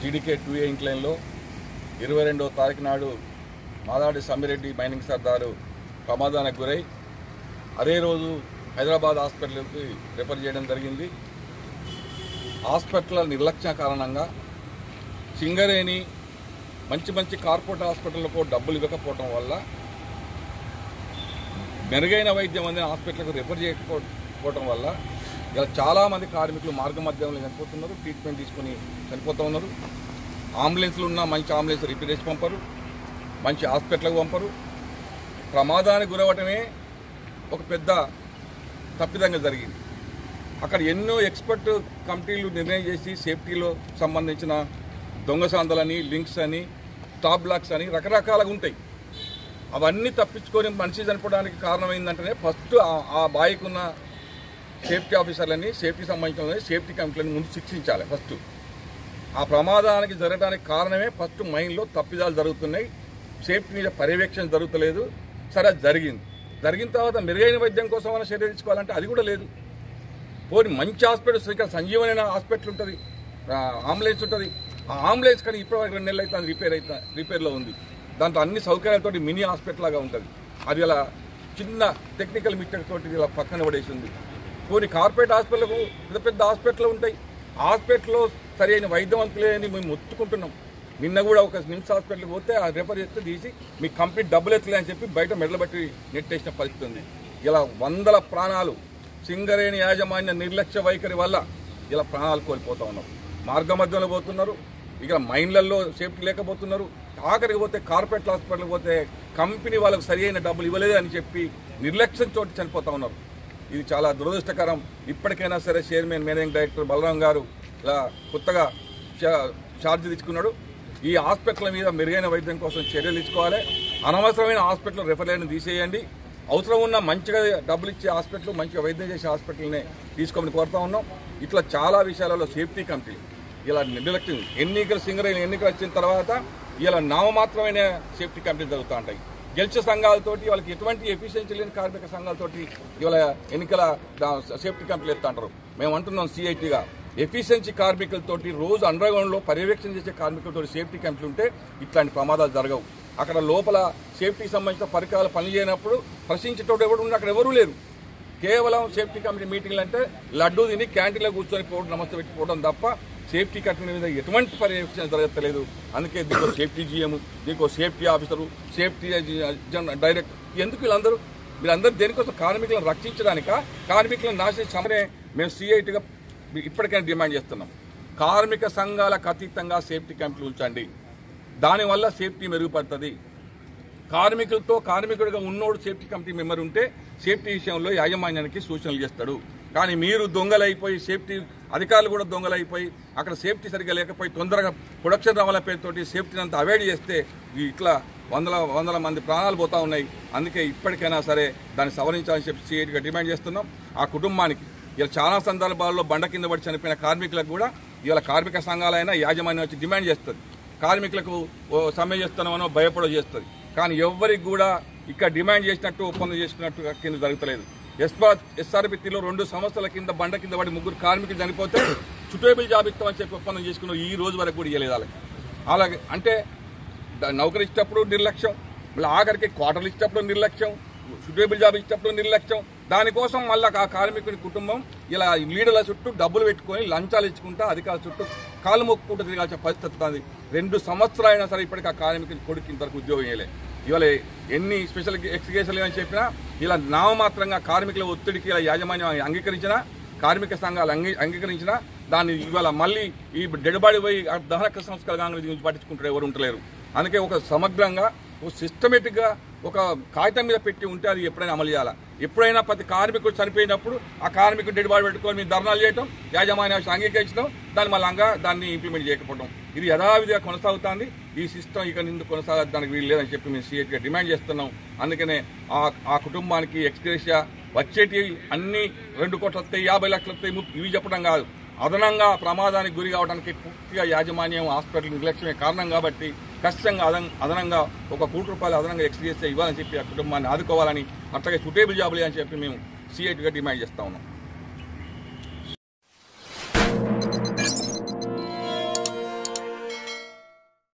టీడీకే 2A ఇంక్లైన్లో 22వ తారీఖు నాడు Madadi Sammireddy mining సర్దారు ప్రమాదానికి గురై అదే రోజు హైదరాబాద్ హాస్పిటల్కి రిఫర్ చేయడం జరిగింది. హాస్పిటల్ నిర్లక్ష్య కారణంగా సింగరేణి మంచి కార్పొరేట్ హాస్పిటళ్లకు డబ్బులు ఇవ్వకపోవడం వల్ల మెరుగైన వైద్యం అందిన హాస్పిటల్కు రిఫర్ చేయకపోవడం వల్ల ఇలా చాలామంది కార్మికులు మార్గ మధ్యంలో చనిపోతున్నారు, ట్రీట్మెంట్ తీసుకొని చనిపోతూ ఉన్నారు. అంబులెన్స్లు ఉన్న మంచి అంబులెన్స్ రిపేర్ చేసి పంపరు, మంచి హాస్పిటల్కి పంపరు. ప్రమాదానికి గురవటమే ఒక పెద్ద తప్పిదంగా జరిగింది. అక్కడ ఎన్నో ఎక్స్పర్ట్ కమిటీలు నిర్ణయం చేసి సేఫ్టీలో సంబంధించిన దొంగసాందలని, లింక్స్ అని, స్టాప్ బ్లాక్స్ అని రకరకాలుగా ఉంటాయి. అవన్నీ తప్పించుకొని మనిషి చనిపోవడానికి కారణమైందంటేనే ఫస్ట్ ఆ బాయ్కి ఉన్న సేఫ్టీ ఆఫీసర్లని, సేఫ్టీ సంబంధించిన సేఫ్టీ కమిటీలను ముందు శిక్షించాలి. ఫస్ట్ ఆ ప్రమాదానికి జరగడానికి కారణమే ఫస్ట్ మైండ్లో తప్పిదాలు జరుగుతున్నాయి, సేఫ్టీ మీద పర్యవేక్షణ జరుగుతలేదు. సరే, అది జరిగిన తర్వాత మెరుగైన వైద్యం కోసం మనం చర్య తీసుకోవాలంటే అది కూడా లేదు. పోనీ మంచి హాస్పిటల్స్, ఇక్కడ సంజీవన హాస్పిటల్ ఉంటుంది, అంబులెన్స్ ఉంటుంది. ఆ అంబులెన్స్ కానీ ఇప్పటివరకు 2 నెలలు అయితే రిపేర్లో ఉంది. దాంట్లో అన్ని సౌకర్యాలతో మినీ హాస్పిటల్ లాగా ఉంటుంది. అది ఇలా చిన్న టెక్నికల్ మిస్టేక్ తోటి ఇలా పక్కన పడేసి ఉంది. కొన్ని కార్పొరేట్ హాస్పిటల్కు పెద్ద హాస్పిటల్ ఉంటాయి. హాస్పిటల్లో సరైన వైద్యవంతులే అని మేము మొత్తుకుంటున్నాం. నిన్న కూడా ఒక నిమ్స్ హాస్పిటల్కి పోతే ఆ రెఫర్ చేస్తే తీసి మీకు కంప్లీట్ డబ్బులు ఎత్తలే అని చెప్పి బయట మెడలు బట్టి నెట్టేసిన పరిస్థితి ఉంది. ఇలా వందల ప్రాణాలు సింగరేణి యాజమాన్య నిర్లక్ష్య వైఖరి వల్ల ఇలా ప్రాణాలు కోల్పోతూ ఉన్నారు. మార్గ మధ్యలో పోతున్నారు. ఇక మైన్లలో సేఫ్టీ లేకపోతున్నారు. ఆఖరికి పోతే కార్పొరేట్ హాస్పిటల్కి పోతే కంపెనీ వాళ్ళకు సరైన డబ్బులు ఇవ్వలేదు అని చెప్పి నిర్లక్ష్యం చోటు చనిపోతూ ఉన్నారు. ఇది చాలా దురదృష్టకరం. ఇప్పటికైనా సరే చైర్మన్, మేనేజింగ్ డైరెక్టర్ బలరాం గారు ఇలా కొత్తగా ఛార్జ్ తీసుకున్నాడు. ఈ హాస్పిటల్ మీద మెరుగైన వైద్యం కోసం చర్యలు తీసుకోవాలి. అనవసరమైన హాస్పిటల్ రిఫర్లను తీసేయండి. అవసరం ఉన్న మంచిగా డబ్బులు ఇచ్చే హాస్పిటల్, మంచిగా వైద్యం చేసే హాస్పిటల్నే తీసుకోమని కోరుతా ఉన్నాం. ఇట్లా చాలా విషయాలలో సేఫ్టీ కమిటీలు ఇలా నిర్లక్ష్యం, సింగరేణి ఎన్నికలు వచ్చిన తర్వాత ఇలా నామమాత్రమైన సేఫ్టీ కమిటీలు జరుగుతూ ఉంటాయి. గెలిచే సంఘాలతోటి వాళ్ళకి ఎటువంటి ఎఫిషియన్సీ లేని కార్మిక సంఘాలతోటి ఇవాళ ఎన్నికల సేఫ్టీ కమిటీలు ఎత్తా అంటారు. మేము అంటున్నాం సిఐటిగా, ఎఫిషియన్సీ కార్మికులతోటి రోజు అండర్గ్రౌండ్లో పర్యవేక్షణ చేసే కార్మికులతో సేఫ్టీ కమిటీలు ఉంటే ఇట్లాంటి ప్రమాదాలు జరగవు. అక్కడ లోపల సేఫ్టీకి సంబంధించిన పరికరాలు పనిచేయనప్పుడు ప్రశ్నించేటోడు ఎవరు ఉన్నా అక్కడ ఎవరూ లేరు. కేవలం సేఫ్టీ కమిటీ మీటింగ్లు అంటే లడ్డూ తిని క్యాంటీన్లో కూర్చొని పోవడం, నమస్తే పెట్టుకోవడం తప్ప సేఫ్టీ కమిటీ మీద ఎటువంటి పర్యవేక్షణ జరగలేదు. అందుకే దీనికో సేఫ్టీ జీఎం, దీనికో సేఫ్టీ ఆఫీసరు, సేఫ్టీ డైరెక్టర్. ఎందుకు వీళ్ళందరూ దేనికోసం? కార్మికులను రక్షించడానిక, కార్మికులను నాశించమనే మేము సిఐటిగా ఇప్పటికైనా డిమాండ్ చేస్తున్నాం. కార్మిక సంఘాలకు అతీతంగా సేఫ్టీ కమిటీలు ఉంచండి. దానివల్ల సేఫ్టీ మెరుగుపడుతుంది. కార్మికుడిగా ఉన్నోడు సేఫ్టీ కమిటీ మెంబర్ ఉంటే సేఫ్టీ విషయంలో యాజమాన్యానికి సూచనలు చేస్తాడు. కానీ మీరు దొంగలైపోయి, సేఫ్టీ అధికారులు కూడా దొంగలైపోయి, అక్కడ సేఫ్టీ సరిగ్గా లేకపోయి తొందరగా ప్రొడక్షన్ రావాల పేరుతోటి సేఫ్టీని అంతా అవాయిడ్ చేస్తే ఇట్లా వందల మంది ప్రాణాలు పోతా ఉన్నాయి. అందుకే ఇప్పటికైనా సరే దాన్ని సవరించాలని చెప్పి సిఐటిగా డిమాండ్ చేస్తున్నాం. ఆ కుటుంబానికి ఇలా చాలా సందర్భాల్లో బండ కింద పడి చనిపోయిన కార్మికులకు కూడా ఇవాళ కార్మిక సంఘాలైనా యాజమాన్యం వచ్చి డిమాండ్ చేస్తుంది. కార్మికులకు సమ్మె చేస్తున్నామనో భయపడో చేస్తుంది. కానీ ఎవరికి కూడా ఇక్కడ డిమాండ్ చేసినట్టు, ఒప్పందం చేసుకున్నట్టు కింద జరుగుతలేదు. ఎస్ఆర్బిటీలో 2 సంవత్సరాల కింద బండ కింద పడి 3 కార్మికులు చనిపోతే సుటేబుల్ జాబ్ ఇస్తామని చెప్పి ఒప్పందం చేసుకున్న ఈ రోజు వరకు కూడా ఇవ్వలేదు వాళ్ళకి. అలాగే అంటే నౌకరీ ఇచ్చేటప్పుడు నిర్లక్ష్యం, మళ్ళీ ఆఖరికి క్వార్టర్లు ఇచ్చేటప్పుడు నిర్లక్ష్యం, సుటేబుల్ జాబ్ ఇచ్చేటప్పుడు నిర్లక్ష్యం. దానికోసం మళ్ళీ ఆ కార్మికుడి కుటుంబం ఇలా లీడర్ల చుట్టూ డబ్బులు పెట్టుకొని లంచాలు ఇచ్చుకుంటా అధికారుల చుట్టూ కాలు మొక్కుంటూ తిరగాల్సిన పరిస్థితి వస్తుంది. 2 సంవత్సరాలు అయినా సరే ఇప్పటికీ ఆ కార్మికుడి కొడుకు ఇంతవరకు ఉద్యోగం చేయలేదు. ఇవాళ ఎన్ని స్పెషల్ ఎక్స్కేషన్లు అని చెప్పినా ఇలా నామమాత్రంగా కార్మికుల ఒత్తిడికి ఇలా యాజమాన్యం అంగీకరించినా, కార్మిక సంఘాలు అంగీకరించినా దాన్ని ఇవాళ మళ్ళీ ఈ డెడ్ బాడీ పోయి దహన సంస్కారాలను దీన్ని పట్టించుకుంటారు, ఎవరు ఉంటలేరు. అందుకే ఒక సమగ్రంగా, ఒక సిస్టమేటిక్గా ఒక కాగితం మీద పెట్టి ఉంటే అది ఎప్పుడైనా అమలు చేయాలి. ఎప్పుడైనా ప్రతి కార్మికుడు చనిపోయినప్పుడు ఆ కార్మికుడు డెడ్ బాడీ పెట్టుకొని మీరు ధర్నాలు చేయడం, యాజమాన్యం అంగీకరించడం, దాని మళ్ళంగా దాన్ని ఇంప్లిమెంట్ చేయకపోవడం, ఇది యథావిధిగా కొనసాగుతుంది. ఈ సిస్టమ్ ఇక నిండు కొనసాగడానికి వీలు లేదని చెప్పి మేము సీఎట్గా డిమాండ్ చేస్తున్నాం. అందుకనే ఆ కుటుంబానికి ఎక్స్గ్రేషియా వచ్చేటి అన్ని 2 కోట్లు వస్తాయి, 50 లక్షలు వస్తాయి, ఇవి చెప్పడం కాదు. అదనంగా ప్రమాదానికి గురి కావడానికి పూర్తిగా యాజమాన్యం, హాస్పిటల్ నిర్లక్ష్యమే కారణం. కాబట్టి ఖచ్చితంగా అదనంగా ₹1 కోటి అదనంగా ఎక్స్గ్రేషియా ఇవ్వాలని చెప్పి ఆ కుటుంబాన్ని ఆదుకోవాలని, అట్లాగే సుటేబుల్ జాబులు అని చెప్పి మేము సిఐటిగా డిమాండ్ చేస్తా ఉన్నాం.